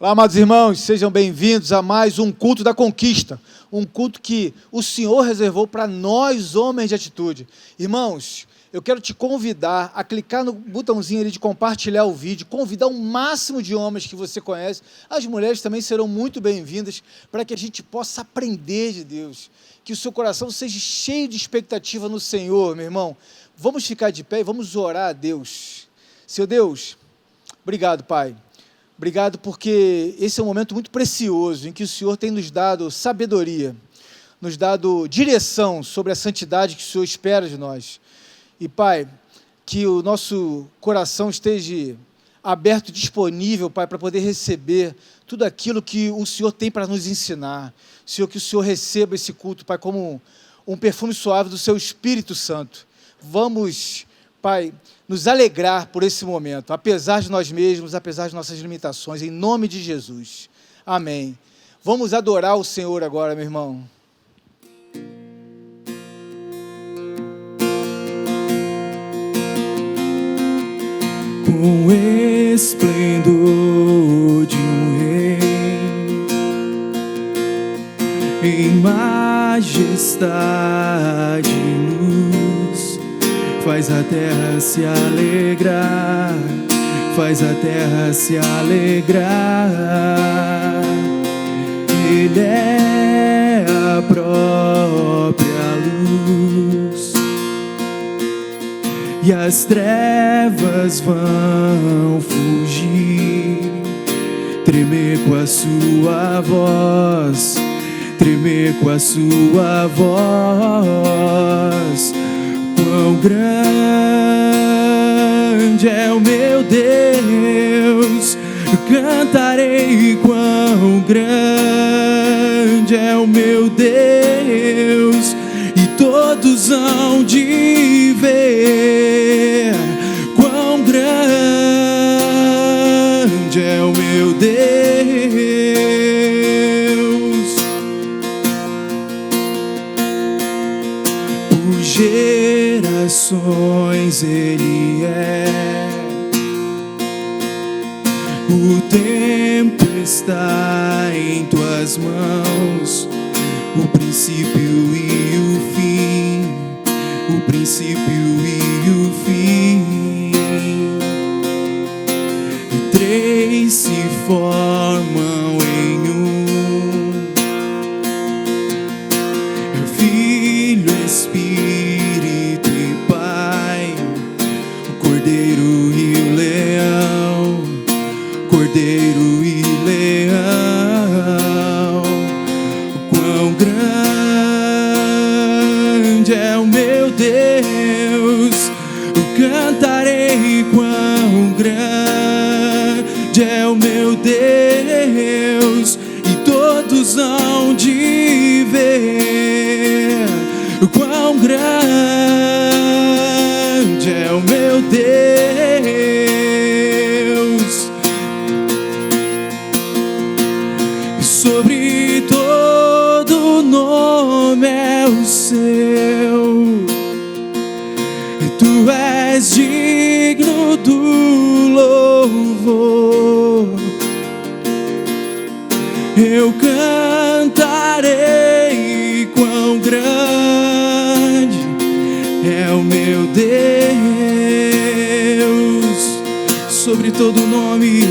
Olá, amados irmãos, sejam bem-vindos a mais um culto da conquista, um culto que o Senhor reservou para nós, homens de atitude. Irmãos, eu quero te convidar a clicar no botãozinho ali de compartilhar o vídeo, convidar o máximo de homens que você conhece, as mulheres também serão muito bem-vindas, para que a gente possa aprender de Deus, que o seu coração seja cheio de expectativa no Senhor, meu irmão. Vamos ficar de pé e vamos orar a Deus. Seu Deus, obrigado, Pai. Obrigado porque esse é um momento muito precioso em que o Senhor tem nos dado sabedoria, nos dado direção sobre a santidade que o Senhor espera de nós. E, Pai, que o nosso coração esteja aberto, disponível, Pai, para poder receber tudo aquilo que o Senhor tem para nos ensinar. Senhor, que o Senhor receba esse culto, Pai, como um perfume suave do Seu Espírito Santo. Vamos, Pai, nos alegrar por esse momento, apesar de nós mesmos, apesar de nossas limitações, em nome de Jesus. Amém. Vamos adorar o Senhor agora, meu irmão. Com o esplendor de um rei, em majestade e luz, faz a terra se alegrar, faz a terra se alegrar. Ele é a própria luz, e as trevas vão fugir, tremer com a sua voz, tremer com a sua voz. Quão grande é o meu Deus, cantarei quão grande é o meu Deus, e todos hão de ver quão grande é o meu Deus. Por gerações Ele é, o tempo está em tuas mãos, o princípio e o fim, o princípio e o fim. E três se formam em um: Filho, Espírito e Pai, o Cordeiro e o Leão, Cordeiro e Leão. Quão grande é o meu Deus, eu cantarei quão grande é o meu Deus, e todos hão de ver quão grande é o meu Deus. Sobre todo nome é o seu, e tu és digno do louvor. Eu cantarei quão grande é o meu Deus. Sobre todo nome,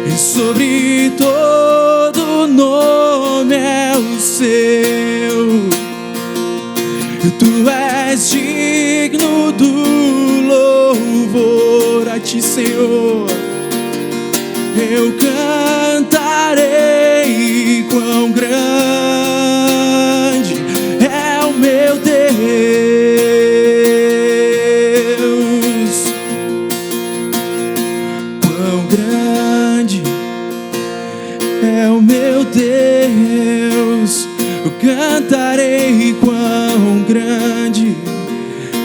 e sobre todo nome é o seu, tu és digno do louvor. A ti, Senhor, eu cantarei quão grande é o meu Deus. Quão grande é o meu Deus, eu cantarei quão grande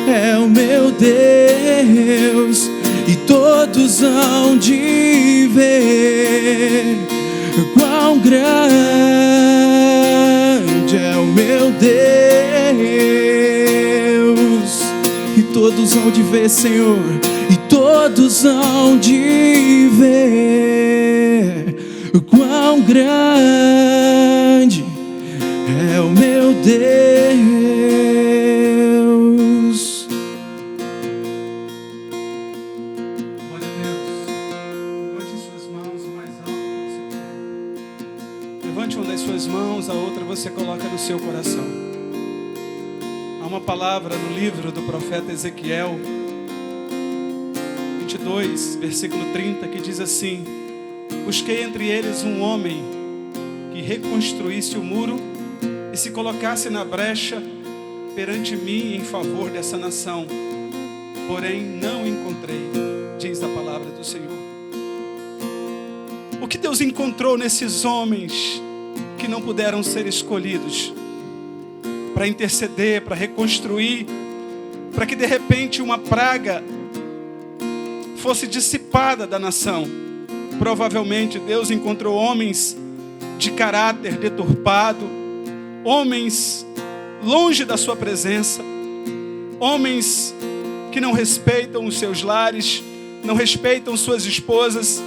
é o meu Deus, e todos hão de ver quão grande é o meu Deus, e todos hão de ver, Senhor, e todos hão de ver quão grande é o meu Deus. Glória a Deus. Levante suas mãos o mais alto que você puder. Levante uma das suas mãos, a outra você coloca no seu coração. Há uma palavra no livro do profeta Ezequiel 22, versículo 30, que diz assim: busquei entre eles um homem que reconstruísse o muro e se colocasse na brecha perante mim em favor dessa nação. Porém não encontrei, diz a palavra do Senhor. O que Deus encontrou nesses homens que não puderam ser escolhidos para interceder, para reconstruir, para que de repente uma praga fosse dissipada da nação? Provavelmente Deus encontrou homens de caráter deturpado, homens longe da sua presença, homens que não respeitam os seus lares, não respeitam suas esposas.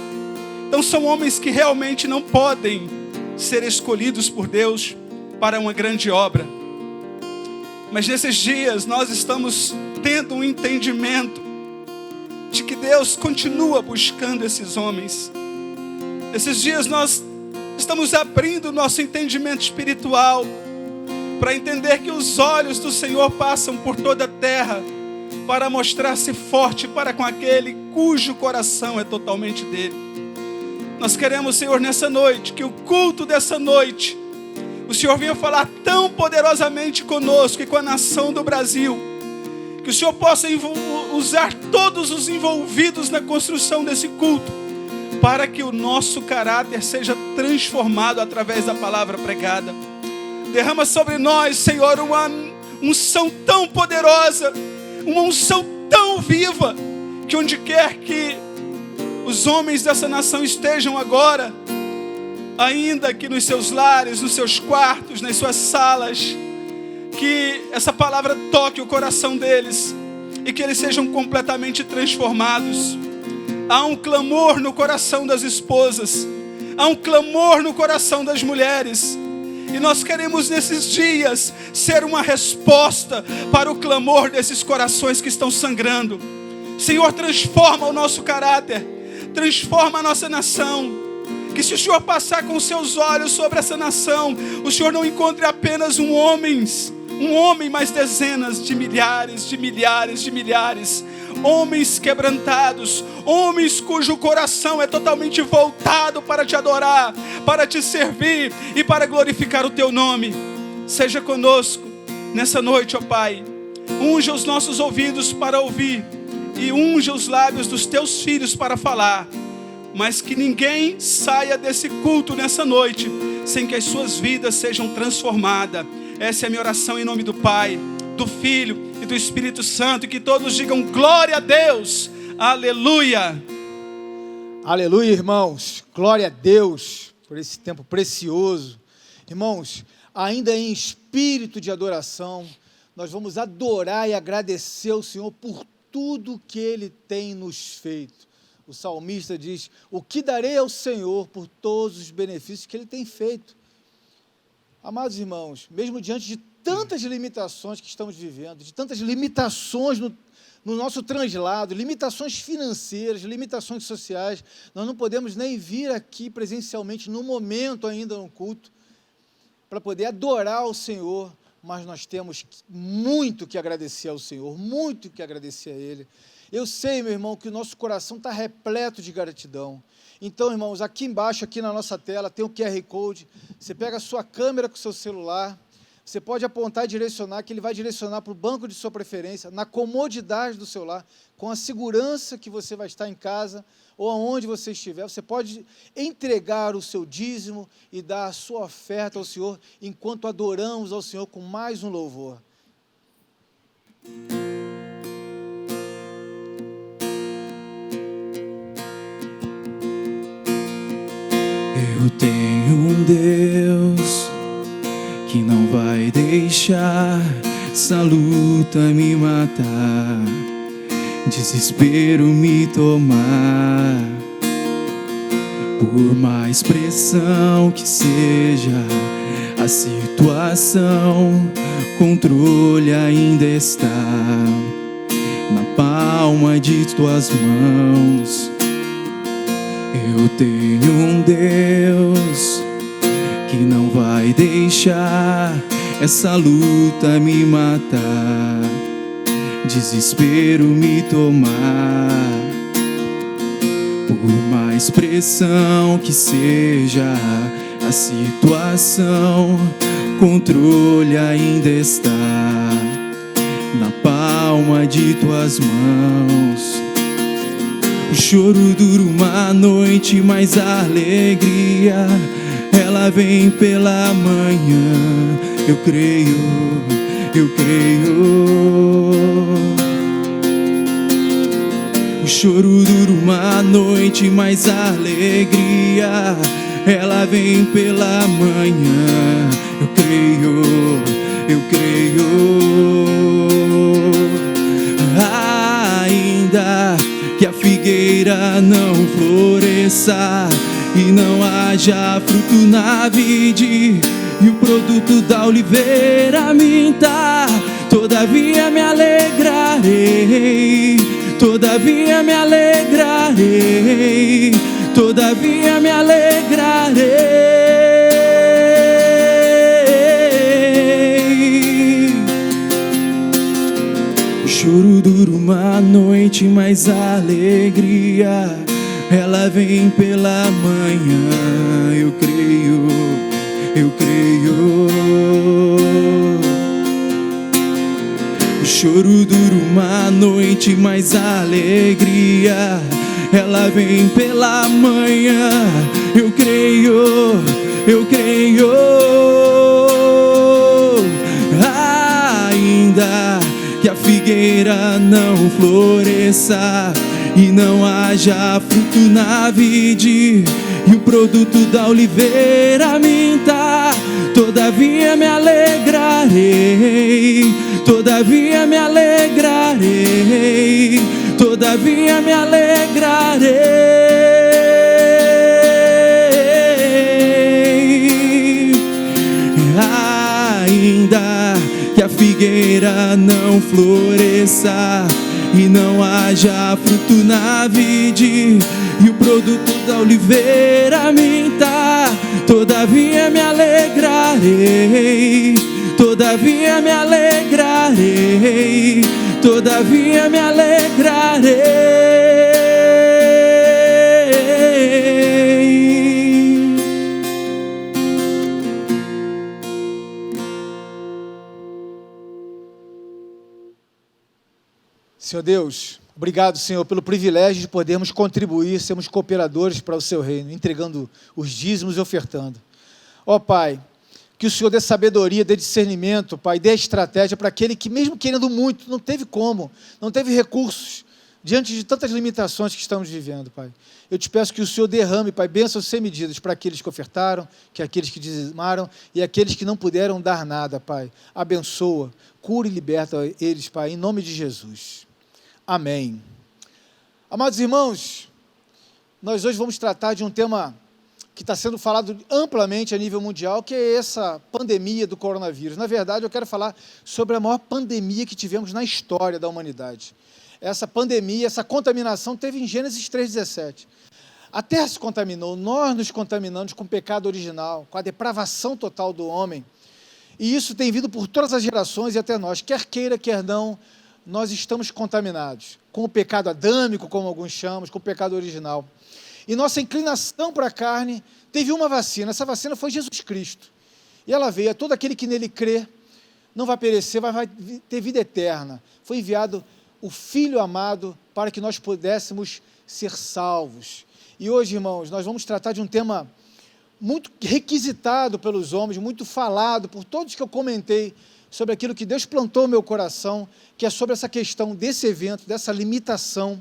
Então são homens que realmente não podem ser escolhidos por Deus para uma grande obra. Mas nesses dias nós estamos tendo um entendimento de que Deus continua buscando esses homens. Nesses dias nós estamos abrindo o nosso entendimento espiritual para entender que os olhos do Senhor passam por toda a terra para mostrar-se forte para com aquele cujo coração é totalmente dele. Nós queremos, Senhor, nessa noite, que o culto dessa noite, o Senhor venha falar tão poderosamente conosco e com a nação do Brasil, que o Senhor possa usar todos os envolvidos na construção desse culto, para que o nosso caráter seja transformado através da palavra pregada. Derrama sobre nós, Senhor, uma unção tão poderosa, uma unção tão viva, que onde quer que os homens dessa nação estejam agora, ainda que nos seus lares, nos seus quartos, nas suas salas, que essa palavra toque o coração deles e que eles sejam completamente transformados. Há um clamor no coração das esposas, há um clamor no coração das mulheres, e nós queremos nesses dias ser uma resposta para o clamor desses corações que estão sangrando. Senhor, transforma o nosso caráter, transforma a nossa nação. Que se o Senhor passar com os seus olhos sobre essa nação, o Senhor não encontre apenas um homem, mas dezenas de milhares, homens quebrantados, homens cujo coração é totalmente voltado para te adorar, para te servir e para glorificar o teu nome. Seja conosco nessa noite, ó Pai. Unja os nossos ouvidos para ouvir e unja os lábios dos teus filhos para falar. Mas que ninguém saia desse culto nessa noite sem que as suas vidas sejam transformadas. Essa é a minha oração em nome do Pai, do Filho e do Espírito Santo. E que todos digam glória a Deus. Aleluia. Aleluia, irmãos. Glória a Deus por esse tempo precioso. Irmãos, ainda em espírito de adoração, nós vamos adorar e agradecer ao Senhor por tudo que Ele tem nos feito. O salmista diz: o que darei ao Senhor por todos os benefícios que Ele tem feito? Amados irmãos, mesmo diante de tantas limitações que estamos vivendo, de tantas limitações no nosso translado, limitações financeiras, limitações sociais, nós não podemos nem vir aqui presencialmente, no momento ainda no culto, para poder adorar o Senhor, mas nós temos muito que agradecer ao Senhor, muito que agradecer a Ele. Eu sei, meu irmão, que o nosso coração está repleto de gratidão. Então, irmãos, aqui embaixo, aqui na nossa tela, tem o QR Code. Você pega a sua câmera com o seu celular, você pode apontar e direcionar, que ele vai direcionar para o banco de sua preferência, na comodidade do seu lar, com a segurança que você vai estar em casa, ou aonde você estiver. Você pode entregar o seu dízimo e dar a sua oferta ao Senhor, enquanto adoramos ao Senhor com mais um louvor. Eu tenho um Deus que não vai deixar essa luta me matar, desespero me tomar. Por mais pressão que seja a situação, controle ainda está na palma de tuas mãos. Eu tenho um Deus que não vai deixar essa luta me matar, desespero me tomar. Por mais pressão que seja a situação, controle ainda está na palma de tuas mãos. O choro dura uma noite, mas a alegria ela vem pela manhã. Eu creio, eu creio. O choro dura uma noite, mas a alegria ela vem pela manhã. Eu creio, eu creio. Ainda que a figueira não floresça e não haja fruto na vide, e o produto da oliveira minta, todavia me alegrarei, todavia me alegrarei, todavia me alegrarei. O choro dura uma noite, mas a alegria ela vem pela manhã. Eu creio, eu creio. O choro dura uma noite, mas a alegria ela vem pela manhã. Eu creio, eu creio. Ainda que a figueira não floresça e não haja fruto na vide, e o produto da oliveira minta, todavia me alegrarei, todavia me alegrarei, todavia me alegrarei. Ainda que a figueira não floresça e não haja fruto na vide, e o produto da oliveira minta, todavia me alegrarei, todavia me alegrarei, todavia me alegrarei. Senhor Deus, obrigado, Senhor, pelo privilégio de podermos contribuir, sermos cooperadores para o Seu reino, entregando os dízimos e ofertando. Ó Pai, que o Senhor dê sabedoria, dê discernimento, Pai, dê estratégia para aquele que, mesmo querendo muito, não teve como, não teve recursos, diante de tantas limitações que estamos vivendo, Pai. Eu te peço que o Senhor derrame, Pai, bênçãos sem medidas para aqueles que ofertaram, que aqueles que dizimaram e aqueles que não puderam dar nada, Pai. Abençoa, cura e liberta eles, Pai, em nome de Jesus. Amém. Amados irmãos, nós hoje vamos tratar de um tema que está sendo falado amplamente a nível mundial, que é essa pandemia do coronavírus. Na verdade, eu quero falar sobre a maior pandemia que tivemos na história da humanidade. Essa pandemia, essa contaminação teve em Gênesis 3,17. A terra se contaminou, nós nos contaminamos com o pecado original, com a depravação total do homem. E isso tem vindo por todas as gerações e até nós, quer queira, quer não, nós estamos contaminados com o pecado adâmico, como alguns chamam, com o pecado original. E nossa inclinação para a carne teve uma vacina, essa vacina foi Jesus Cristo. E ela veio, todo aquele que nele crê, não vai perecer, vai ter vida eterna. Foi enviado o Filho amado para que nós pudéssemos ser salvos. E hoje, irmãos, nós vamos tratar de um tema muito requisitado pelos homens, muito falado por todos que eu comentei, sobre aquilo que Deus plantou no meu coração, que é sobre essa questão desse evento, dessa limitação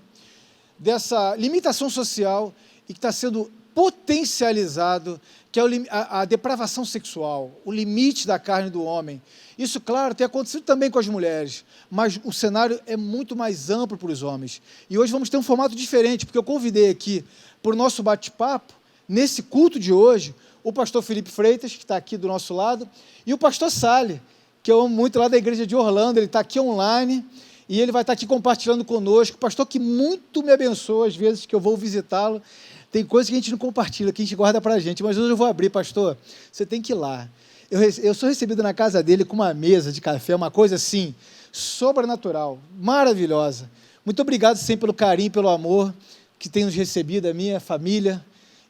social, e que está sendo potencializado, que é a depravação sexual, o limite da carne do homem. Isso, claro, tem acontecido também com as mulheres, mas o cenário é muito mais amplo para os homens. E hoje vamos ter um formato diferente, porque eu convidei aqui para o nosso bate-papo nesse culto de hoje, o pastor Felipe Freitas, que está aqui do nosso lado, e o pastor Sali, que eu amo muito, lá da igreja de Orlando. Ele está aqui online, e ele vai estar aqui compartilhando conosco. Pastor que muito me abençoa, às vezes que eu vou visitá-lo. Tem coisas que a gente não compartilha, que a gente guarda para a gente, mas hoje eu vou abrir, pastor, você tem que ir lá. Eu sou recebido na casa dele com uma mesa de café, uma coisa assim, sobrenatural, maravilhosa. Muito obrigado sempre pelo carinho, pelo amor que tem nos recebido, a minha família.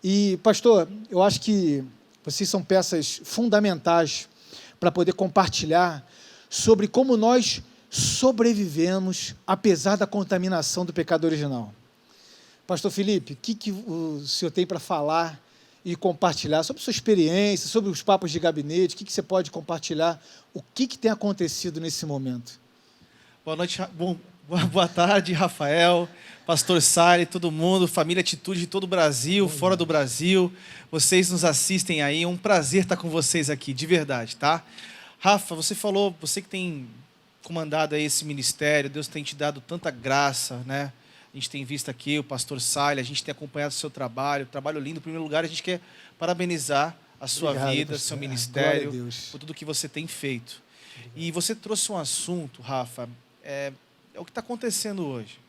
E, pastor, eu acho que vocês são peças fundamentais para poder compartilhar sobre como nós sobrevivemos, apesar da contaminação do pecado original. Pastor Felipe, o que o senhor tem para falar e compartilhar sobre sua experiência, sobre os papos de gabinete? O que você pode compartilhar? O que tem acontecido nesse momento? Boa noite, boa tarde, Rafael, pastor Sali, todo mundo, família Atitude de todo o Brasil, fora do Brasil. Vocês nos assistem aí, é um prazer estar com vocês aqui, de verdade, tá? Rafa, você falou, você que tem comandado aí esse ministério, Deus tem te dado tanta graça, né? A gente tem visto aqui o pastor Sali, a gente tem acompanhado o seu trabalho lindo. Em primeiro lugar, a gente quer parabenizar a sua vida, seu ministério, por tudo que você tem feito. E você trouxe um assunto, Rafa, é o que está acontecendo hoje.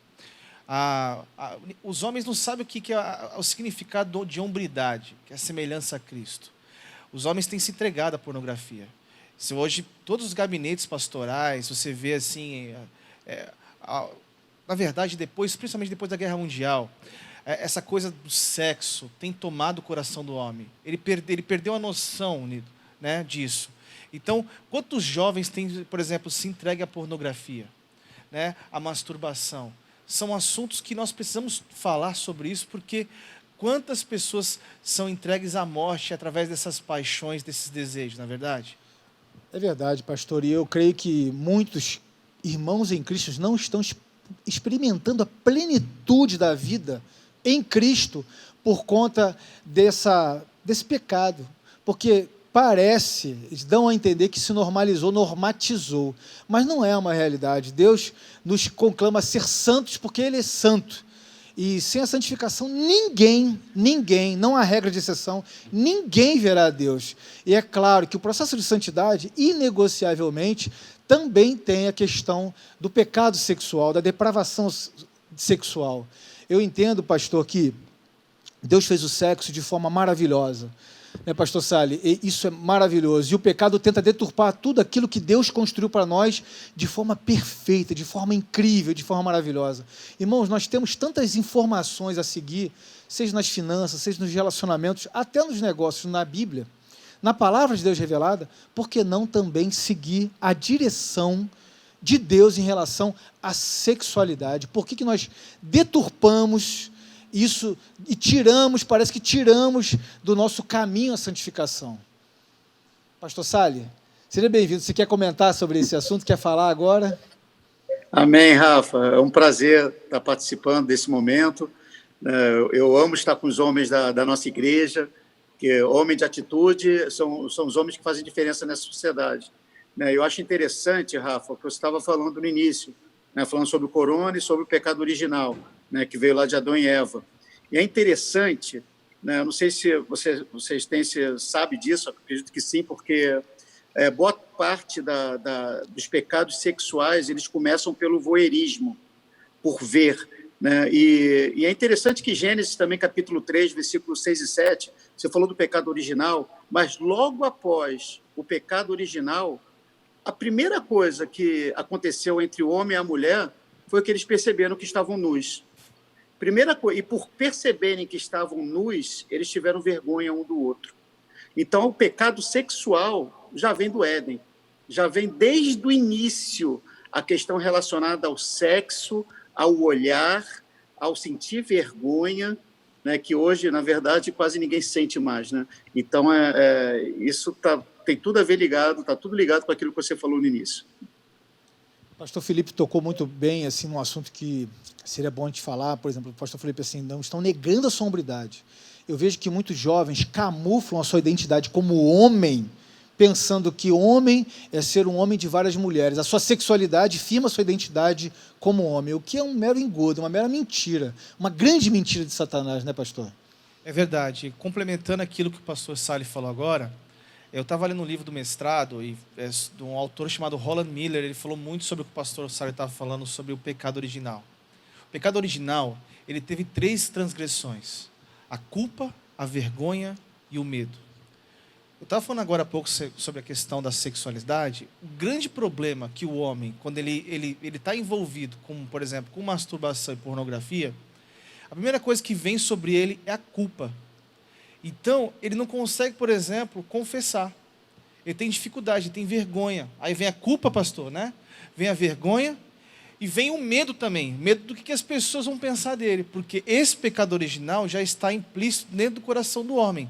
Os homens não sabem o que é o significado de hombridade, que é a semelhança a Cristo. Os homens têm se entregado à pornografia. Se hoje, todos os gabinetes pastorais, você vê assim... Na verdade, principalmente depois da Guerra Mundial, essa coisa do sexo tem tomado o coração do homem. Ele perdeu a noção, né, disso. Então, quantos jovens têm, por exemplo, se entregam à pornografia, né, à masturbação? São assuntos que nós precisamos falar sobre isso, porque quantas pessoas são entregues à morte através dessas paixões, desses desejos, não é verdade? É verdade, pastor. E eu creio que muitos irmãos em Cristo não estão experimentando a plenitude da vida em Cristo por conta desse pecado, porque parece, eles dão a entender que se normalizou, normatizou, mas não é uma realidade. Deus nos conclama a ser santos porque Ele é santo, e sem a santificação ninguém, não há regra de exceção, ninguém verá a Deus. E é claro que o processo de santidade, inegociavelmente, também tem a questão do pecado sexual, da depravação sexual. Eu entendo, pastor, que Deus fez o sexo de forma maravilhosa, né, pastor Sali? E isso é maravilhoso. E o pecado tenta deturpar tudo aquilo que Deus construiu para nós de forma perfeita, de forma incrível, de forma maravilhosa. Irmãos, nós temos tantas informações a seguir, seja nas finanças, seja nos relacionamentos, até nos negócios, na Bíblia, na palavra de Deus revelada. Por que não também seguir a direção de Deus em relação à sexualidade? Por que nós deturpamos isso e parece que tiramos do nosso caminho a santificação? Pastor Sali, seja bem-vindo. Você quer comentar sobre esse assunto? Quer falar agora? Amém, Rafa. É um prazer estar participando desse momento. Eu amo estar com os homens da nossa igreja, que homens de atitude são os homens que fazem diferença nessa sociedade. Eu acho interessante, Rafa, o que você estava falando no início, falando sobre o corona e sobre o pecado original, que veio lá de Adão e Eva. E é interessante, não sei se vocês sabem disso, acredito que sim, porque boa parte dos pecados sexuais eles começam pelo voyeurismo, por ver. E é interessante que Gênesis também, capítulo 3, versículos 6 e 7, você falou do pecado original, mas logo após o pecado original, a primeira coisa que aconteceu entre o homem e a mulher foi que eles perceberam que estavam nus. Primeira coisa, e por perceberem que estavam nus, eles tiveram vergonha um do outro. Então, o pecado sexual já vem do Éden, já vem desde o início a questão relacionada ao sexo, ao olhar, ao sentir vergonha, que hoje, na verdade, quase ninguém sente mais. Então, isso tem tudo a ver está tudo ligado com aquilo que você falou no início. O pastor Felipe tocou muito bem assim, num assunto que seria bom a gente falar. Por exemplo, o pastor Felipe assim, não estão negando a sua hombridade. Eu vejo que muitos jovens camuflam a sua identidade como homem, pensando que homem é ser um homem de várias mulheres. A sua sexualidade firma a sua identidade como homem, o que é um mero engodo, uma mera mentira, uma grande mentira de Satanás, né, pastor? É verdade. Complementando aquilo que o pastor Sally falou agora, eu estava lendo um livro do mestrado, e é de um autor chamado Roland Miller. Ele falou muito sobre o que o pastor Sally estava falando sobre o pecado original. O pecado original, ele teve 3 transgressões: a culpa, a vergonha e o medo. Eu estava falando agora há pouco sobre a questão da sexualidade. O grande problema que o homem, quando ele está envolvido, com, por exemplo, com masturbação e pornografia, a primeira coisa que vem sobre ele é a culpa. Então, ele não consegue, por exemplo, confessar. Ele tem dificuldade, ele tem vergonha. Aí vem a culpa, pastor, né? Vem a vergonha e vem o medo também. Medo do que as pessoas vão pensar dele. Porque esse pecado original já está implícito dentro do coração do homem.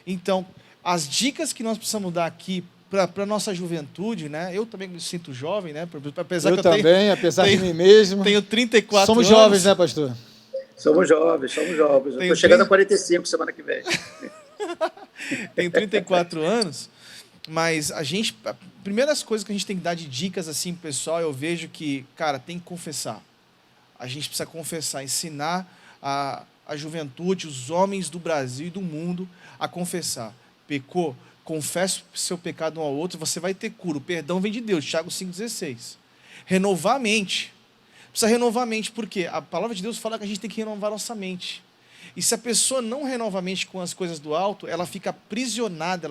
Então, as dicas que nós precisamos dar aqui para a nossa juventude, né? Eu também me sinto jovem, né? Apesar apesar de mim mesmo. Tenho 34 Somos anos. jovens, né, pastor? Somos jovens. Eu estou chegando a 45 semana que vem. Tenho 34 anos, mas a primeiras coisas que a gente tem que dar de dicas assim, pessoal, eu vejo que, cara, tem que confessar. A gente precisa confessar, ensinar a juventude, os homens do Brasil e do mundo a confessar. Pecou, confesse o seu pecado um ao outro, você vai ter cura. O perdão vem de Deus, Tiago 5,16. Renovar a mente. Precisa renovar a mente, porque a palavra de Deus fala que a gente tem que renovar nossa mente. E se a pessoa não renova a mente com as coisas do alto, ela fica aprisionada,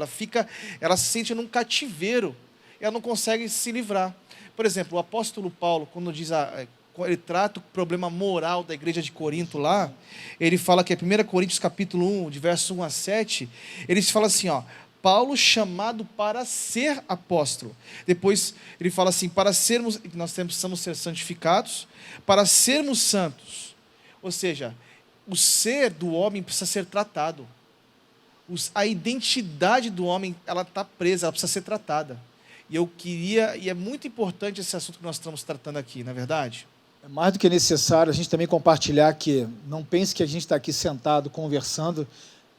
ela se sente num cativeiro, ela não consegue se livrar. Por exemplo, o apóstolo Paulo, quando ele trata o problema moral da igreja de Corinto lá, ele fala que é 1 Coríntios capítulo 1, de verso 1 a 7, ele fala assim, ó, Paulo chamado para ser apóstolo. Depois ele fala assim, nós precisamos ser santificados, para sermos santos. Ou seja, o ser do homem precisa ser tratado. A identidade do homem, ela está presa, ela precisa ser tratada. E é muito importante esse assunto que nós estamos tratando aqui, não é verdade? É mais do que necessário a gente também compartilhar que não pense que a gente está aqui sentado, conversando,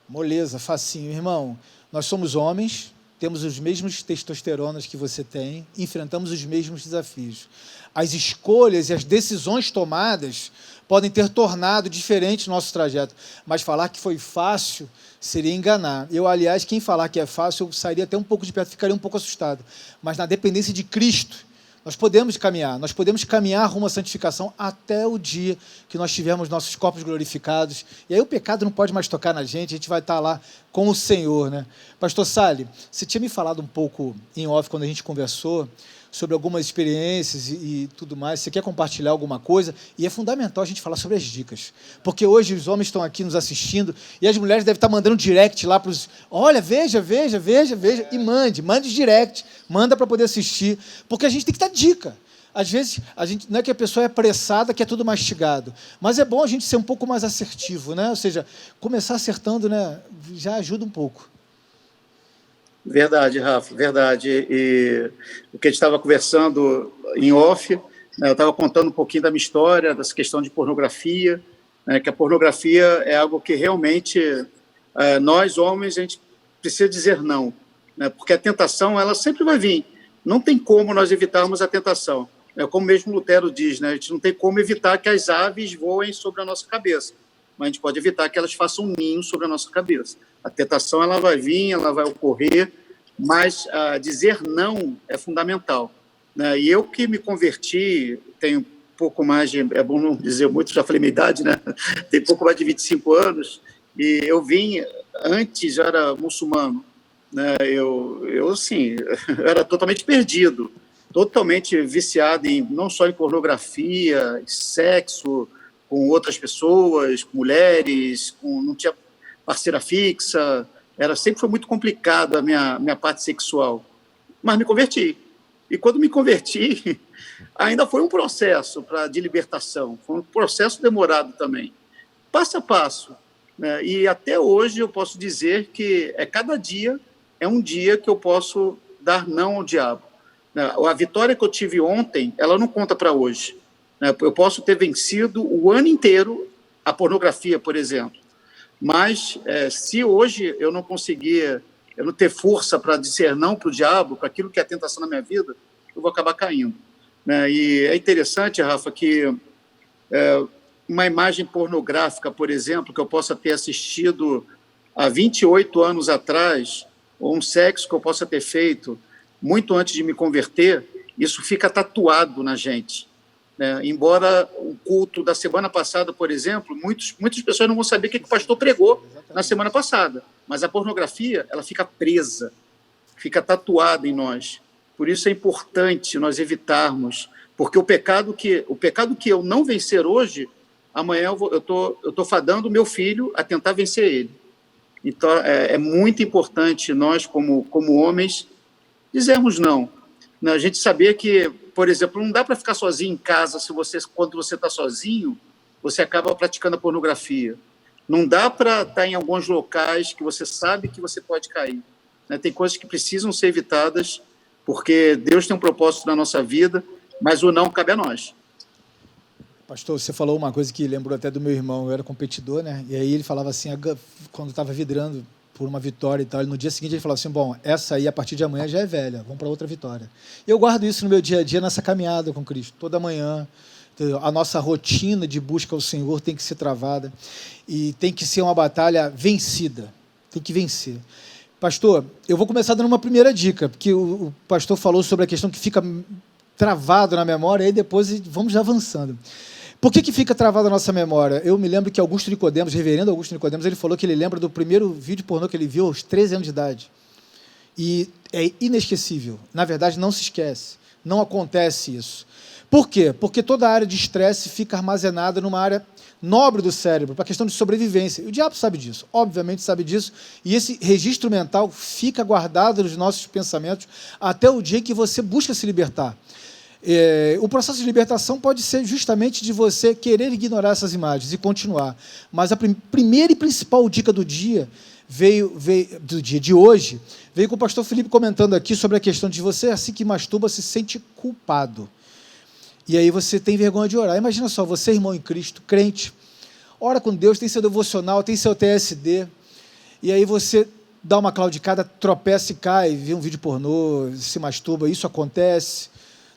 moleza, facinho. Irmão, nós somos homens, temos os mesmos testosteronas que você tem, enfrentamos os mesmos desafios. As escolhas e as decisões tomadas podem ter tornado diferente o nosso trajeto, mas falar que foi fácil seria enganar. Eu, aliás, quem falar que é fácil, eu sairia até um pouco de perto, ficaria um pouco assustado. Mas na dependência de Cristo, nós podemos caminhar rumo à santificação até o dia que nós tivermos nossos corpos glorificados. E aí o pecado não pode mais tocar na gente, a gente vai estar lá com o Senhor, né? Pastor Sally, você tinha me falado um pouco em off quando a gente conversou sobre algumas experiências e tudo mais. Você quer compartilhar alguma coisa? E é fundamental a gente falar sobre as dicas. Porque hoje os homens estão aqui nos assistindo e as mulheres devem estar mandando direct lá para os... Olha, veja. E mande direct. Manda para poder assistir. Porque a gente tem que dar dica. Às vezes, não é que a pessoa é apressada, que é tudo mastigado. Mas é bom a gente ser um pouco mais assertivo, né? Ou seja, começar acertando, né? Já ajuda um pouco. Verdade, Rafa, verdade. E o que a gente estava conversando em off, né, eu estava contando um pouquinho da minha história, dessa questão de pornografia, né, que a pornografia é algo que realmente nós, homens, a gente precisa dizer não, né, porque a tentação, ela sempre vai vir. Não tem como nós evitarmos a tentação. Como mesmo Lutero diz, né, a gente não tem como evitar que as aves voem sobre a nossa cabeça, mas a gente pode evitar que elas façam um ninho sobre a nossa cabeça. A tentação, ela vai vir, ela vai ocorrer, mas dizer não é fundamental, né? E eu que me converti, tenho pouco mais de, é bom não dizer muito, já falei minha idade, né? Tenho pouco mais de 25 anos, e eu vim, antes eu era muçulmano, né? Eu assim, era totalmente perdido, totalmente viciado não só em pornografia, em sexo, com outras pessoas, com mulheres, não tinha parceira fixa, sempre foi muito complicado a minha parte sexual, mas me converti. E quando me converti, ainda foi um processo de libertação, foi um processo demorado também, passo a passo, né? E até hoje eu posso dizer que cada dia é um dia que eu posso dar não ao diabo. A vitória que eu tive ontem, ela não conta para hoje. Eu posso ter vencido o ano inteiro a pornografia, por exemplo, mas se hoje eu não conseguir, eu não ter força para dizer não para o diabo, para aquilo que é a tentação na minha vida, eu vou acabar caindo, né? E é interessante, Rafa, que uma imagem pornográfica, por exemplo, que eu possa ter assistido há 28 anos atrás, ou um sexo que eu possa ter feito muito antes de me converter, isso fica tatuado na gente, né? Embora o culto da semana passada, por exemplo, muitas pessoas não vão saber o que o pastor pregou na semana passada, mas a pornografia, ela fica presa, fica tatuada em nós. Por isso é importante nós evitarmos, porque o pecado que eu não vencer hoje, amanhã eu estou fadando o meu filho a tentar vencer ele. Então, é muito importante nós, como homens, dizermos não. A gente saber que, por exemplo, não dá para ficar sozinho em casa, quando você está sozinho, você acaba praticando a pornografia. Não dá para estar em alguns locais que você sabe que você pode cair, né? Tem coisas que precisam ser evitadas, porque Deus tem um propósito na nossa vida, mas o não cabe a nós. Pastor, você falou uma coisa que lembrou até do meu irmão. Eu era competidor, né? E aí ele falava assim, quando estava vidrando por uma vitória e tal, no dia seguinte ele falava assim, bom, essa aí a partir de amanhã já é velha, vamos para outra vitória. E eu guardo isso no meu dia a dia, nessa caminhada com Cristo, toda manhã. A nossa rotina de busca ao Senhor tem que ser travada e tem que ser uma batalha vencida, tem que vencer. Pastor, eu vou começar dando uma primeira dica, porque o pastor falou sobre a questão que fica travado na memória, e depois vamos avançando. Por que fica travada a nossa memória? Eu me lembro que Augusto Nicodemos, reverendo Augusto Nicodemos, ele falou que ele lembra do primeiro vídeo pornô que ele viu aos 13 anos de idade. E é inesquecível. Na verdade, não se esquece. Não acontece isso. Por quê? Porque toda a área de estresse fica armazenada numa área nobre do cérebro, para a questão de sobrevivência. E o diabo sabe disso, obviamente sabe disso, e esse registro mental fica guardado nos nossos pensamentos até o dia em que você busca se libertar. O processo de libertação pode ser justamente de você querer ignorar essas imagens e continuar. Mas a primeira e principal dica do dia do dia de hoje veio com o pastor Felipe comentando aqui sobre a questão de você, assim que masturba, se sente culpado. E aí você tem vergonha de orar. Imagina só, você, irmão em Cristo, crente, ora com Deus, tem seu devocional, tem seu TSD, e aí você dá uma claudicada, tropeça e cai, vê um vídeo pornô, se masturba, isso acontece.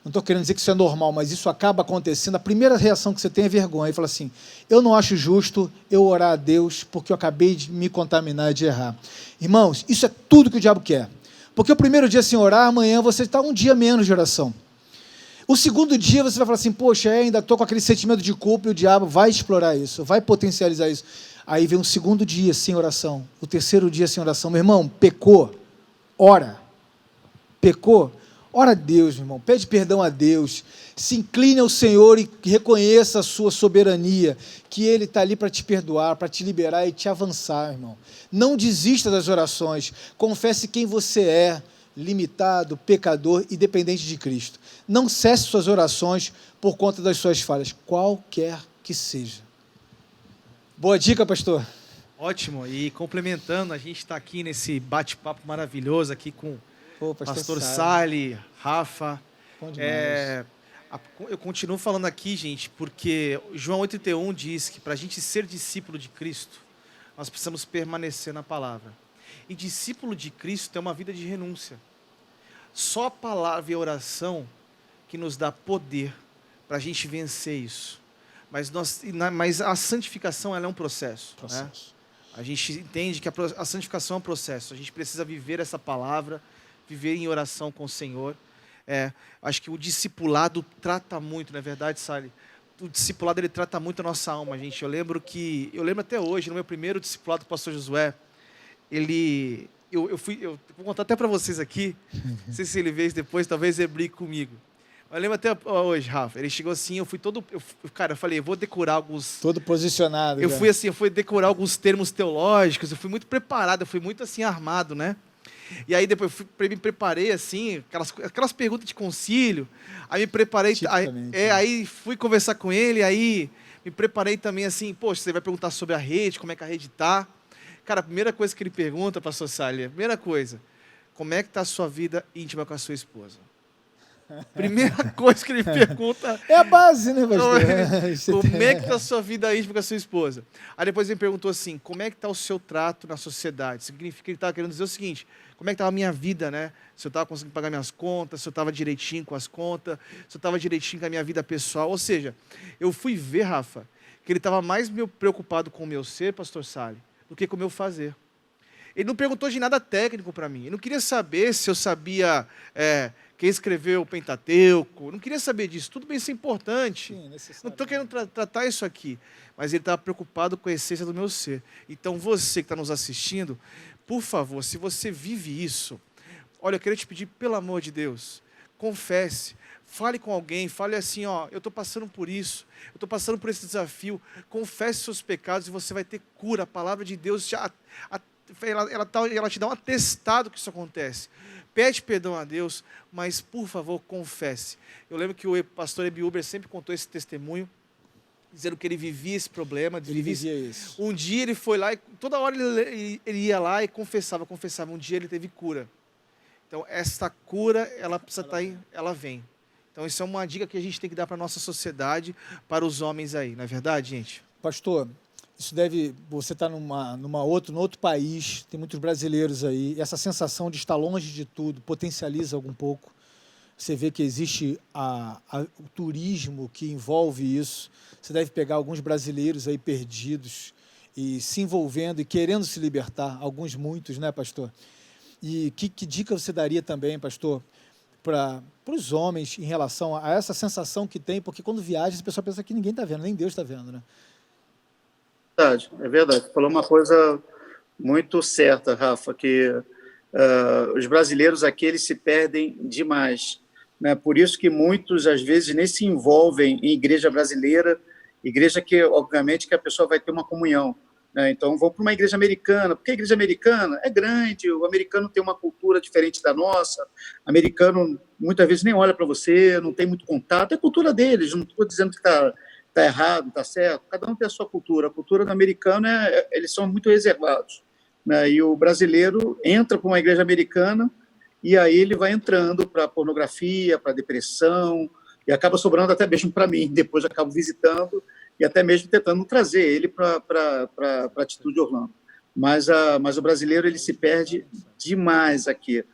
Não estou querendo dizer que isso é normal, mas isso acaba acontecendo. A primeira reação que você tem é vergonha. E fala assim, eu não acho justo eu orar a Deus porque eu acabei de me contaminar e de errar. Irmãos, isso é tudo que o diabo quer. Porque o primeiro dia sem orar, amanhã você está um dia menos de oração. O segundo dia você vai falar assim, poxa, ainda estou com aquele sentimento de culpa, e o diabo vai explorar isso, vai potencializar isso. Aí vem um segundo dia sem oração, o terceiro dia sem oração. Meu irmão, pecou, ora. Pecou, ora a Deus, meu irmão, pede perdão a Deus, se incline ao Senhor e reconheça a sua soberania, que Ele está ali para te perdoar, para te liberar e te avançar, irmão. Não desista das orações, confesse quem você é, limitado, pecador e dependente de Cristo. Não cesse suas orações por conta das suas falhas, qualquer que seja. Boa dica, pastor. Ótimo, e complementando, a gente está aqui nesse bate-papo maravilhoso aqui com o pastor Sali, Rafa. Bom demais. Eu continuo falando aqui, gente, porque João 8,31 diz que para a gente ser discípulo de Cristo, nós precisamos permanecer na palavra. E discípulo de Cristo é uma vida de renúncia. Só a palavra e a oração que nos dá poder para a gente vencer isso. Mas a santificação ela é um processo. Né? A gente entende que a santificação é um processo. A gente precisa viver essa palavra, viver em oração com o Senhor. Acho que o discipulado trata muito, não é verdade, Sali? O discipulado ele trata muito a nossa alma, gente. Eu lembro até hoje, no meu primeiro discipulado do pastor Josué, eu vou contar até para vocês aqui, não sei se ele vê isso depois, talvez ele brigue comigo. Eu lembro até hoje, Rafa, ele chegou assim, eu falei, eu vou decorar alguns... Todo posicionado. Eu fui decorar alguns termos teológicos, eu fui muito preparado, eu fui muito assim armado, né? E aí depois me preparei assim, aquelas perguntas de concílio, aí me preparei, aí fui conversar com ele, aí me preparei também assim, poxa, você vai perguntar sobre a rede, como é que a rede está. Cara, a primeira coisa que ele pergunta, pastor Sali, primeira coisa, como é que está a sua vida íntima com a sua esposa? Primeira coisa que ele pergunta... É a base, né, pastor? Como é que está a sua vida íntima com a sua esposa? Aí depois ele perguntou assim, como é que está o seu trato na sociedade? Significa que ele estava querendo dizer o seguinte, como é que estava a minha vida, né? Se eu estava conseguindo pagar minhas contas, se eu estava direitinho com as contas, se eu estava direitinho com a minha vida pessoal. Ou seja, eu fui ver, Rafa, que ele estava mais preocupado com o meu ser, pastor Sali, do que com o meu fazer. Ele não perguntou de nada técnico para mim. Ele não queria saber se eu sabia quem escreveu o Pentateuco. Não queria saber disso. Tudo bem, isso é importante. Sim, não estou querendo tratar isso aqui. Mas ele estava preocupado com a essência do meu ser. Então, você que está nos assistindo, por favor, se você vive isso, olha, eu queria te pedir, pelo amor de Deus, confesse. Fale com alguém, fale assim, ó, eu estou passando por isso, eu estou passando por esse desafio. Confesse seus pecados e você vai ter cura. A palavra de Deus ela te dá um atestado que isso acontece. Pede perdão a Deus, mas, por favor, confesse. Eu lembro que o pastor Ebiúber sempre contou esse testemunho, dizendo que ele vivia esse problema. Ele vivia isso. Um dia ele foi lá, e toda hora ele ia lá e confessava. Um dia ele teve cura. Então, essa cura, ela precisa estar aí, ela vem. Então, isso é uma dica que a gente tem que dar para a nossa sociedade, para os homens aí. Não é verdade, gente? Pastor, você está num outro país, tem muitos brasileiros aí, e essa sensação de estar longe de tudo potencializa algum pouco. Você vê que existe o turismo que envolve isso. Você deve pegar alguns brasileiros aí perdidos e se envolvendo e querendo se libertar, muitos, né, pastor? E que dica você daria também, pastor, para os homens em relação a essa sensação que tem? Porque quando viaja, a pessoa pensa que ninguém está vendo, nem Deus está vendo, né? É verdade. Você falou uma coisa muito certa, Rafa, que os brasileiros aqui eles se perdem demais, né? Por isso que muitos, às vezes, nem se envolvem em igreja brasileira, igreja que, obviamente, que a pessoa vai ter uma comunhão, né? Então, vão para uma igreja americana, porque a igreja americana é grande, o americano tem uma cultura diferente da nossa, o americano muitas vezes nem olha para você, não tem muito contato, é a cultura deles, não estou dizendo que está errado, está certo, cada um tem a sua cultura. A cultura do americano, eles são muito reservados, né? E o brasileiro entra para uma igreja americana e aí ele vai entrando para pornografia, para depressão, e acaba sobrando até mesmo para mim. Depois eu acabo visitando e até mesmo tentando trazer ele para a Atitude Orlando. Mas o brasileiro ele se perde demais aqui.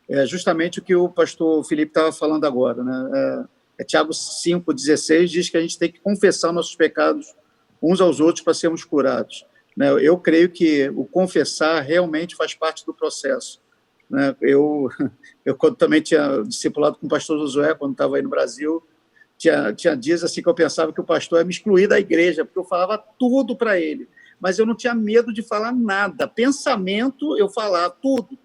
É justamente o que o pastor Felipe estava falando agora, né? Tiago 5,16 diz que a gente tem que confessar nossos pecados uns aos outros para sermos curados, né? Eu creio que o confessar realmente faz parte do processo, né? Eu quando também tinha discipulado com o pastor Josué, quando estava aí no Brasil, tinha dias assim que eu pensava que o pastor ia me excluir da igreja, porque eu falava tudo para ele, mas eu não tinha medo de falar nada. Pensamento, eu falava tudo.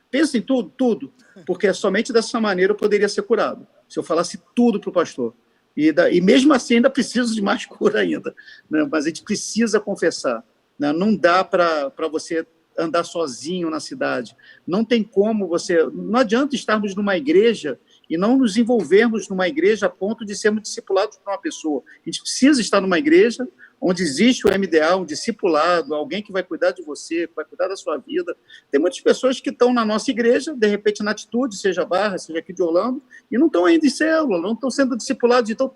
Pensa em tudo, porque somente dessa maneira eu poderia ser curado, se eu falasse tudo para o pastor. E mesmo assim ainda preciso de mais cura ainda, né? Mas a gente precisa confessar, né? Não dá para você andar sozinho na cidade. Não tem como não adianta estarmos numa igreja e não nos envolvermos numa igreja a ponto de sermos discipulados por uma pessoa. A gente precisa estar numa igreja onde existe o MDA, um discipulado, alguém que vai cuidar de você, que vai cuidar da sua vida. Tem muitas pessoas que estão na nossa igreja, de repente na Atitude, seja Barra, seja aqui de Orlando, e não estão ainda em célula, não estão sendo discipulados, então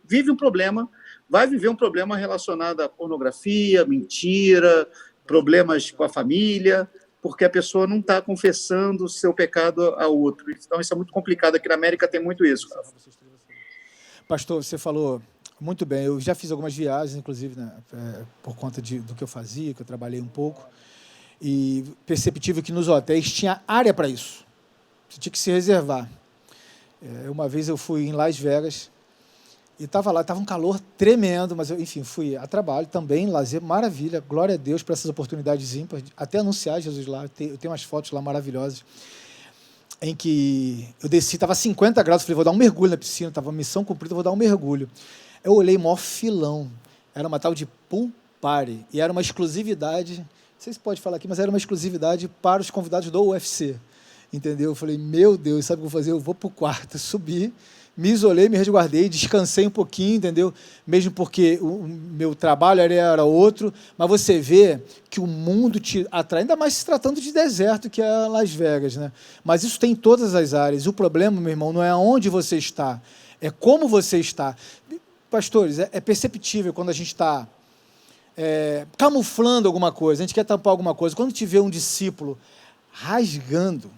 vive um problema, vai viver um problema relacionado à pornografia, mentira, problemas com a família, porque a pessoa não está confessando o seu pecado a outro. Então isso é muito complicado, aqui na América tem muito isso. Pastor, você falou muito bem, eu já fiz algumas viagens, inclusive, né, por conta do que eu fazia, que eu trabalhei um pouco, e perceptível que nos hotéis tinha área para isso. Você tinha que se reservar. Uma vez eu fui em Las Vegas, e estava lá, estava um calor tremendo, mas eu, enfim, fui a trabalho também, lazer, maravilha, glória a Deus por essas oportunidades ímpares, até anunciar Jesus lá, eu tenho umas fotos lá maravilhosas, em que eu desci, estava 50 graus, falei, vou dar um mergulho na piscina, estava missão cumprida, vou dar um mergulho. Eu olhei, maior filão, era uma tal de pool party, e era uma exclusividade, não sei se pode falar aqui, mas era uma exclusividade para os convidados do UFC, entendeu? Eu falei, meu Deus, sabe o que eu vou fazer? Eu vou para o quarto, subi, me isolei, me resguardei, descansei um pouquinho, entendeu? Mesmo porque o meu trabalho era outro, mas você vê que o mundo te atrai, ainda mais se tratando de deserto, que é Las Vegas, né? Mas isso tem em todas as áreas. O problema, meu irmão, não é onde você está, é como você está. Pastores, é perceptível quando a gente está camuflando alguma coisa, a gente quer tampar alguma coisa. Quando te vê um discípulo rasgando,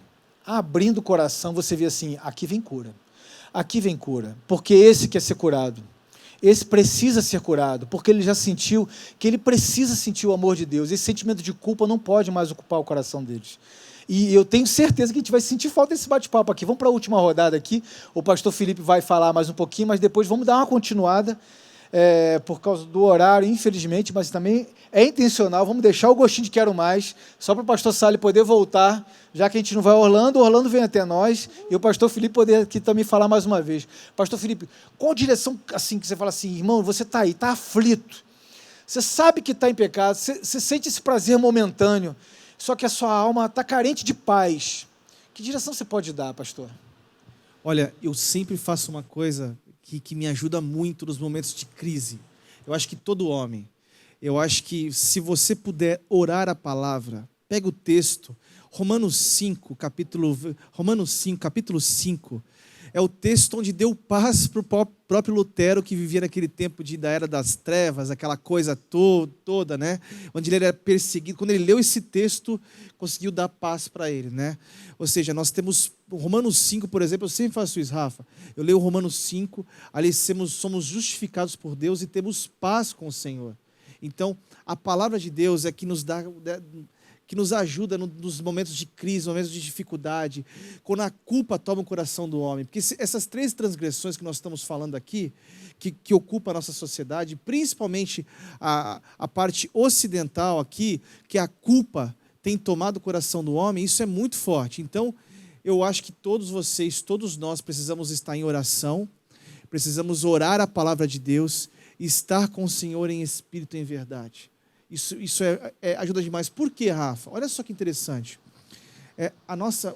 abrindo o coração, você vê assim, aqui vem cura, porque esse quer ser curado. esse precisa ser curado, porque ele já sentiu que ele precisa sentir o amor de Deus. Esse sentimento de culpa não pode mais ocupar o coração deles. E eu tenho certeza que a gente vai sentir falta desse bate-papo aqui. Vamos para a última rodada aqui. O pastor Felipe vai falar mais um pouquinho, mas depois vamos dar uma continuada, por causa do horário, infelizmente, mas também é intencional. Vamos deixar o gostinho de quero mais, só para o pastor Sali poder voltar, já que a gente não vai a Orlando, o Orlando vem até nós, e o pastor Felipe poder aqui também falar mais uma vez. Pastor Felipe, qual direção assim que você fala assim, irmão, você está aí, está aflito, você sabe que está em pecado, você sente esse prazer momentâneo, só que a sua alma está carente de paz. Que direção você pode dar, pastor? Olha, eu sempre faço uma coisa que me ajuda muito nos momentos de crise. Eu acho que todo homem, eu acho que se você puder orar a palavra, pega o texto, Romanos 5, capítulo 5, é o texto onde deu paz para o próprio Lutero, que vivia naquele tempo da Era das Trevas, aquela coisa toda, né? Onde ele era perseguido. Quando ele leu esse texto, conseguiu dar paz para ele, né? Ou seja, nós temos Romanos 5, por exemplo, eu sempre faço isso, Rafa. Eu leio Romanos 5, ali somos justificados por Deus e temos paz com o Senhor. Então, a palavra de Deus é que nos dá... que nos ajuda nos momentos de crise, nos momentos de dificuldade, quando a culpa toma o coração do homem. Porque essas 3 transgressões que nós estamos falando aqui, que ocupam a nossa sociedade, principalmente a parte ocidental aqui, que a culpa tem tomado o coração do homem, isso é muito forte. Então, eu acho que todos vocês, todos nós precisamos estar em oração, precisamos orar a palavra de Deus e estar com o Senhor em espírito e em verdade. Isso ajuda demais. Por quê, Rafa? Olha só que interessante. A nossa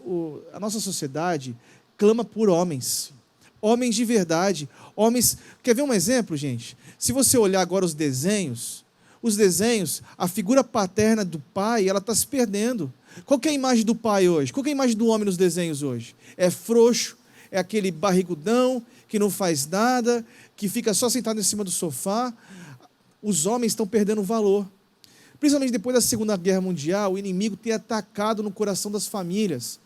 sociedade clama por homens. Homens de verdade. Homens... Quer ver um exemplo, gente? Se você olhar agora os desenhos, a figura paterna do pai, ela está se perdendo. Qual que é a imagem do pai hoje? Qual que é a imagem do homem nos desenhos hoje? É frouxo, é aquele barrigudão que não faz nada, que fica só sentado em cima do sofá. Os homens estão perdendo valor. Principalmente depois da Segunda Guerra Mundial, o inimigo tem atacado no coração das famílias.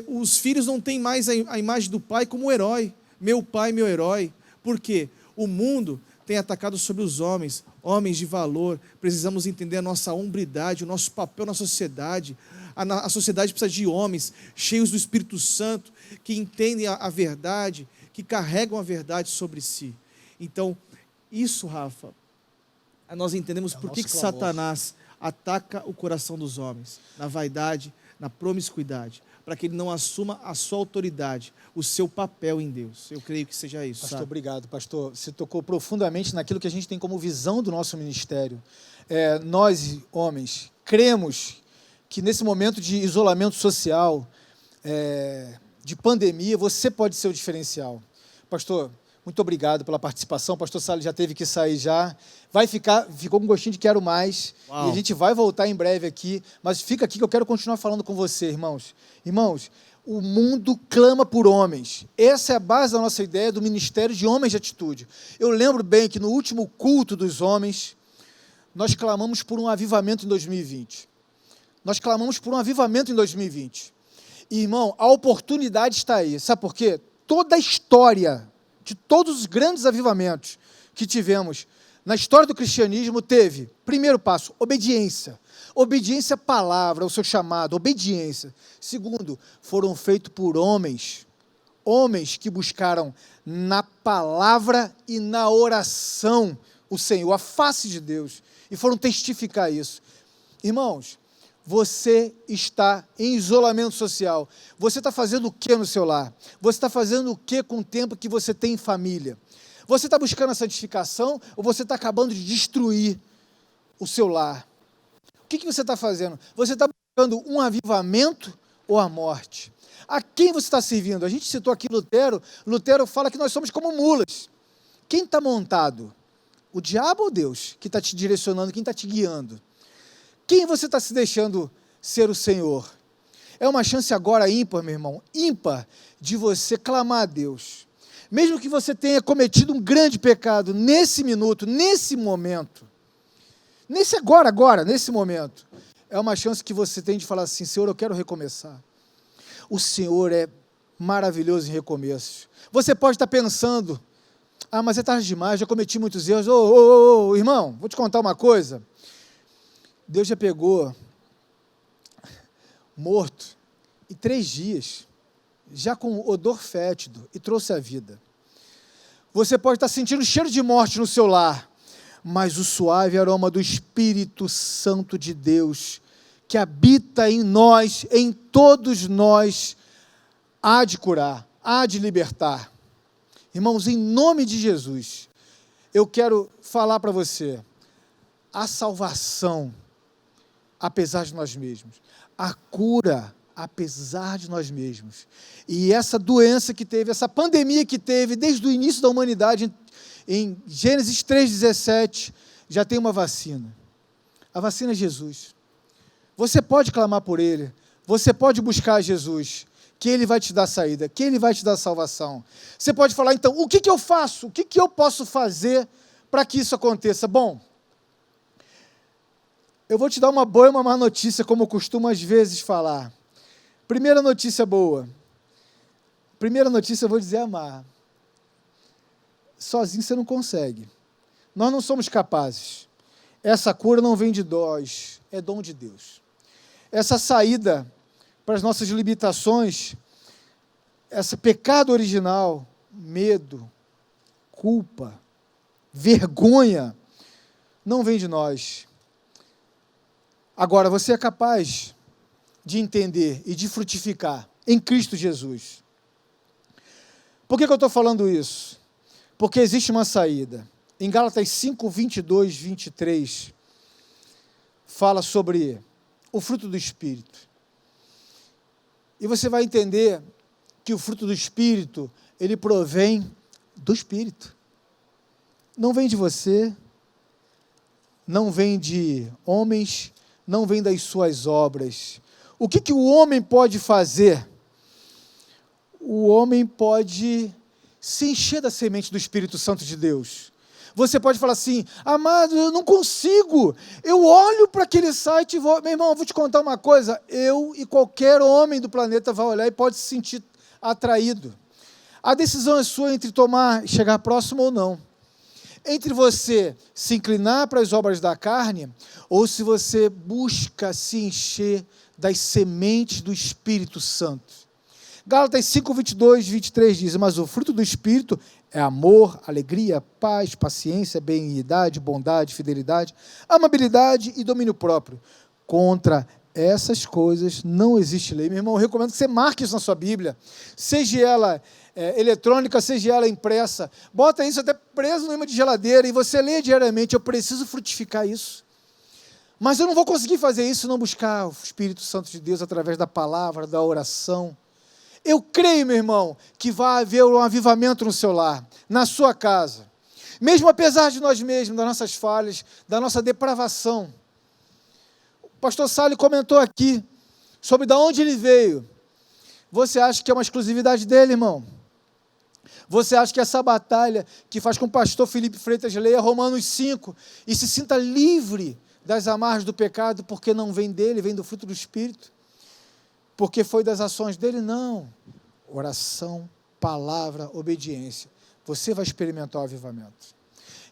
Os filhos não têm mais a imagem do pai como herói. Meu pai, meu herói. Por quê? O mundo tem atacado sobre os homens, homens de valor. Precisamos entender a nossa hombridade, o nosso papel na sociedade. A sociedade precisa de homens cheios do Espírito Santo, que entendem a verdade, que carregam a verdade sobre si. Então, isso, Rafa, nós entendemos por que Satanás ataca o coração dos homens, na vaidade, na promiscuidade, para que ele não assuma a sua autoridade, o seu papel em Deus. Eu creio que seja isso. Pastor, obrigado, pastor. Você tocou profundamente naquilo que a gente tem como visão do nosso ministério. Nós, homens, cremos que nesse momento de isolamento social, de pandemia, você pode ser o diferencial. Pastor, muito obrigado pela participação. O pastor Salles já teve que sair já. Ficou com gostinho de quero mais. Uau. E a gente vai voltar em breve aqui. Mas fica aqui que eu quero continuar falando com você, irmãos. Irmãos, o mundo clama por homens. Essa é a base da nossa ideia do Ministério de Homens de Atitude. Eu lembro bem que no último culto dos homens, nós clamamos por um avivamento em 2020. Nós clamamos por um avivamento em 2020. E, irmão, a oportunidade está aí. Sabe por quê? Toda a história de todos os grandes avivamentos que tivemos na história do cristianismo teve, primeiro passo, obediência. Obediência à palavra, ao seu chamado, obediência. Segundo, foram feitos por homens que buscaram na palavra e na oração o Senhor, a face de Deus, e foram testificar isso. Irmãos, você está em isolamento social. Você está fazendo o que no seu lar? Você está fazendo o que com o tempo que você tem em família? Você está buscando a santificação ou você está acabando de destruir o seu lar? O que você está fazendo? Você está buscando um avivamento ou a morte? A quem você está servindo? A gente citou aqui Lutero. Lutero fala que nós somos como mulas. Quem está montado? O diabo ou Deus que está te direcionando, quem está te guiando? Quem você está se deixando ser o Senhor? É uma chance agora ímpar, meu irmão, ímpar, de você clamar a Deus. Mesmo que você tenha cometido um grande pecado nesse minuto, nesse momento, nesse momento, é uma chance que você tem de falar assim, Senhor, eu quero recomeçar. O Senhor é maravilhoso em recomeços. Você pode estar pensando, Ah, mas é tarde demais, já cometi muitos erros. Ô, irmão, vou te contar uma coisa. Deus já pegou morto em 3 dias, já com odor fétido, e trouxe a vida. Você pode estar sentindo cheiro de morte no seu lar, mas o suave aroma do Espírito Santo de Deus, que habita em nós, em todos nós, há de curar, há de libertar. Irmãos, em nome de Jesus, eu quero falar para você, a salvação, apesar de nós mesmos, a cura, apesar de nós mesmos, e essa doença que teve, essa pandemia que teve, desde o início da humanidade, em Gênesis 3,17, já tem uma vacina, a vacina é Jesus. Você pode clamar por Ele, você pode buscar Jesus, que Ele vai te dar saída, que Ele vai te dar salvação. Você pode falar, então, o que eu faço? O que eu posso fazer para que isso aconteça? Bom, eu vou te dar uma boa e uma má notícia, como eu costumo às vezes falar. Primeira notícia boa. Primeira notícia eu vou dizer a má. Sozinho você não consegue. Nós não somos capazes. Essa cura não vem de nós, é dom de Deus. Essa saída para as nossas limitações, esse pecado original, medo, culpa, vergonha, não vem de nós. Agora, você é capaz de entender e de frutificar em Cristo Jesus. Por que eu estou falando isso? Porque existe uma saída. Em Gálatas 5, 22, 23, fala sobre o fruto do Espírito. E você vai entender que o fruto do Espírito, ele provém do Espírito. Não vem de você, não vem de homens, não vem das suas obras. O que o homem pode fazer? O homem pode se encher da semente do Espírito Santo de Deus. Você pode falar assim, amado, eu não consigo, eu olho para aquele site e vou... Meu irmão, eu vou te contar uma coisa, eu e qualquer homem do planeta vai olhar e pode se sentir atraído. A decisão é sua entre chegar próximo ou não. Entre você se inclinar para as obras da carne, ou se você busca se encher das sementes do Espírito Santo. Gálatas 5, 22, 23 diz, mas o fruto do Espírito é amor, alegria, paz, paciência, benignidade, bondade, fidelidade, amabilidade e domínio próprio. Contra essas coisas não existe lei. Meu irmão, eu recomendo que você marque isso na sua Bíblia, seja ela eletrônica, seja ela impressa, bota isso até preso no imã de geladeira e você lê diariamente, eu preciso frutificar isso. Mas eu não vou conseguir fazer isso se não buscar o Espírito Santo de Deus através da palavra, da oração. Eu creio, meu irmão, que vai haver um avivamento no seu lar, na sua casa. Mesmo apesar de nós mesmos, das nossas falhas, da nossa depravação. O pastor Sali comentou aqui sobre de onde ele veio. Você acha que é uma exclusividade dele, irmão? Você acha que essa batalha que faz com o pastor Felipe Freitas leia Romanos 5 e se sinta livre das amarras do pecado, porque não vem dele, vem do fruto do Espírito? Porque foi das ações dele? Não. Oração, palavra, obediência. Você vai experimentar o avivamento.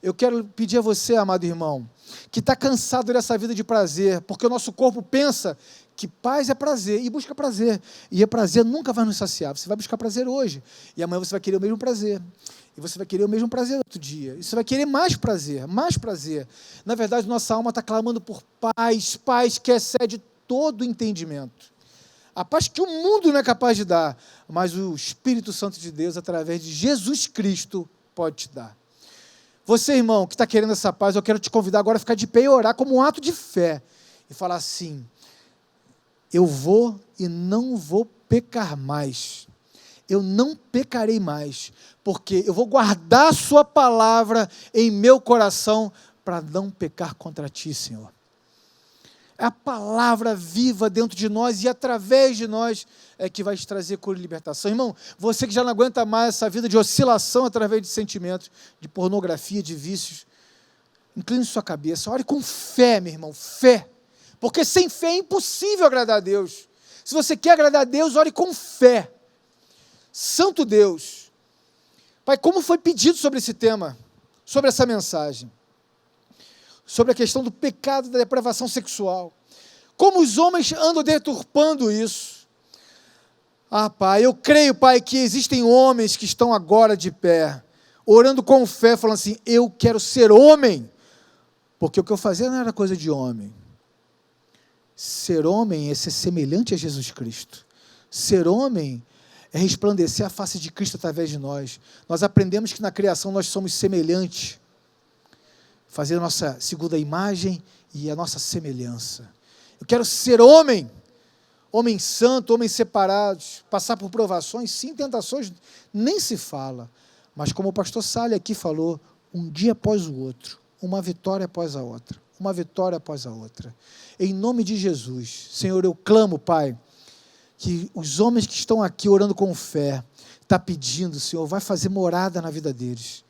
Eu quero pedir a você, amado irmão, que está cansado dessa vida de prazer, porque o nosso corpo pensa que paz é prazer, e busca prazer. E o prazer nunca vai nos saciar. Você vai buscar prazer hoje, e amanhã você vai querer o mesmo prazer. E você vai querer o mesmo prazer outro dia. E você vai querer mais prazer, mais prazer. Na verdade, nossa alma está clamando por paz, paz que excede todo entendimento. A paz que o mundo não é capaz de dar, mas o Espírito Santo de Deus, através de Jesus Cristo, pode te dar. Você, irmão, que está querendo essa paz, eu quero te convidar agora a ficar de pé e orar como um ato de fé. E falar assim, eu vou e não vou pecar mais. Eu não pecarei mais, porque eu vou guardar a sua palavra em meu coração para não pecar contra ti, Senhor. É a palavra viva dentro de nós e através de nós é que vai te trazer cura e libertação. Irmão, você que já não aguenta mais essa vida de oscilação através de sentimentos, de pornografia, de vícios, incline sua cabeça, ore com fé, meu irmão, fé. Porque sem fé é impossível agradar a Deus. Se você quer agradar a Deus, ore com fé. Santo Deus, Pai, como foi pedido sobre esse tema, sobre essa mensagem, sobre a questão do pecado da depravação sexual, como os homens andam deturpando isso. Pai, eu creio, Pai, que existem homens que estão agora de pé, orando com fé, falando assim, eu quero ser homem, porque o que eu fazia não era coisa de homem. Ser homem é ser semelhante a Jesus Cristo. Ser homem é resplandecer a face de Cristo através de nós. Nós aprendemos que na criação nós somos semelhantes, fazer a nossa segunda imagem e a nossa semelhança. Eu quero ser homem, homem santo, homem separados, passar por provações, sim, tentações, nem se fala. Mas como o pastor Salles aqui falou, um dia após o outro, uma vitória após a outra, uma vitória após a outra. Em nome de Jesus, Senhor, eu clamo, Pai, que os homens que estão aqui orando com fé, está pedindo, Senhor, vai fazer morada na vida deles.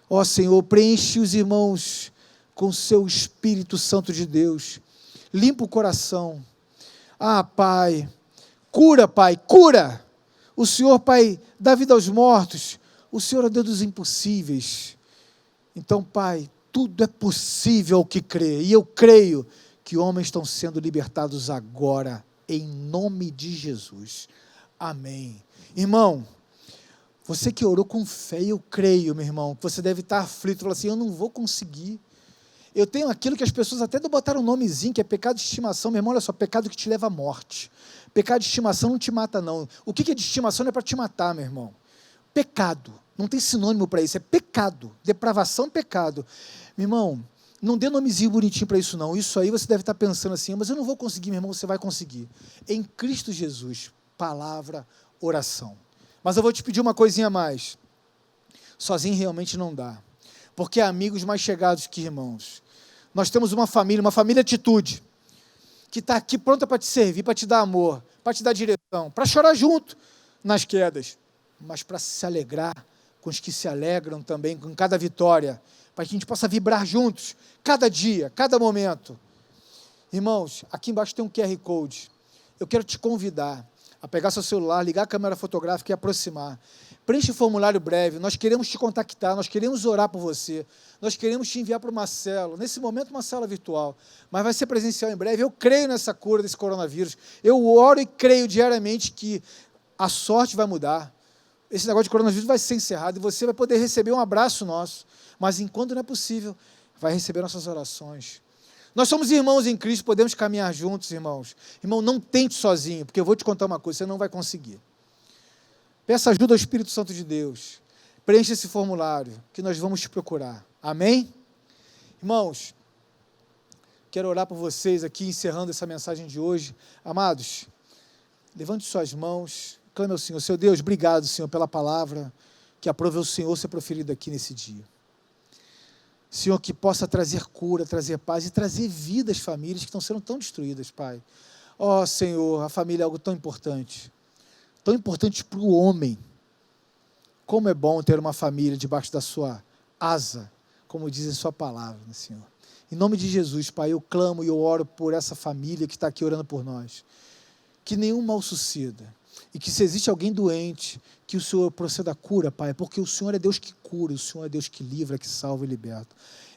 Ó Senhor, preenche os irmãos com o seu Espírito Santo de Deus, limpa o coração. Pai, cura, Pai, cura. O Senhor, Pai, dá vida aos mortos. O Senhor é Deus dos impossíveis. Então, Pai, tudo é possível ao que crê. E eu creio que homens estão sendo libertados agora, em nome de Jesus. Amém. Irmão, você que orou com fé, eu creio, meu irmão, que você deve estar aflito, falando assim, eu não vou conseguir. Eu tenho aquilo que as pessoas até botaram um nomezinho, que é pecado de estimação. Meu irmão, olha só, pecado que te leva à morte. Pecado de estimação não te mata, não. O que é de estimação não é para te matar, meu irmão. Pecado, não tem sinônimo para isso, é pecado. Depravação, pecado. Meu irmão, não dê nomezinho bonitinho para isso, não. Isso aí você deve estar pensando assim, mas eu não vou conseguir, meu irmão, você vai conseguir. Em Cristo Jesus, palavra, oração. Mas eu vou te pedir uma coisinha a mais. Sozinho realmente não dá. Porque há amigos mais chegados que irmãos. Nós temos uma família atitude, que está aqui pronta para te servir, para te dar amor, para te dar direção, para chorar junto nas quedas, mas para se alegrar com os que se alegram também, com cada vitória, para que a gente possa vibrar juntos, cada dia, cada momento. Irmãos, aqui embaixo tem um QR Code. Eu quero te convidar a pegar seu celular, ligar a câmera fotográfica e aproximar. Preencha o formulário breve, nós queremos te contactar, nós queremos orar por você, nós queremos te enviar para uma célula, nesse momento uma célula virtual, mas vai ser presencial em breve. Eu creio nessa cura desse coronavírus, eu oro e creio diariamente que a sorte vai mudar, esse negócio de coronavírus vai ser encerrado e você vai poder receber um abraço nosso, mas enquanto não é possível, vai receber nossas orações. Nós somos irmãos em Cristo, podemos caminhar juntos, irmãos. Irmão, não tente sozinho, porque eu vou te contar uma coisa, você não vai conseguir. Peça ajuda ao Espírito Santo de Deus. Preencha esse formulário, que nós vamos te procurar. Amém? Irmãos, quero orar por vocês aqui, encerrando essa mensagem de hoje. Amados, levante suas mãos, clame ao Senhor. Seu Deus, obrigado, Senhor, pela palavra que aprove o Senhor ser proferida aqui nesse dia. Senhor, que possa trazer cura, trazer paz e trazer vida às famílias que estão sendo tão destruídas, Pai. Ó, Senhor, a família é algo tão importante para o homem. Como é bom ter uma família debaixo da sua asa, como diz em sua palavra, Senhor. Em nome de Jesus, Pai, eu clamo e eu oro por essa família que está aqui orando por nós. Que nenhum mal suceda. E que se existe alguém doente, que o Senhor proceda a cura, Pai, porque o Senhor é Deus que cura, o Senhor é Deus que livra, que salva e liberta.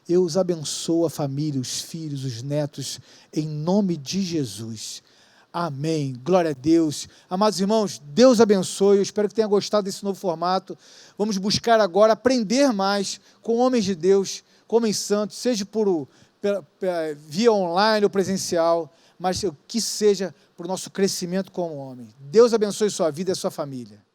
Eu os abençoo, a família, os filhos, os netos, em nome de Jesus. Amém. Glória a Deus. Amados irmãos, Deus abençoe. Eu espero que tenha gostado desse novo formato. Vamos buscar agora aprender mais com homens de Deus, com homens santos, seja via online ou presencial, mas que seja para o nosso crescimento como homem. Deus abençoe sua vida e sua família.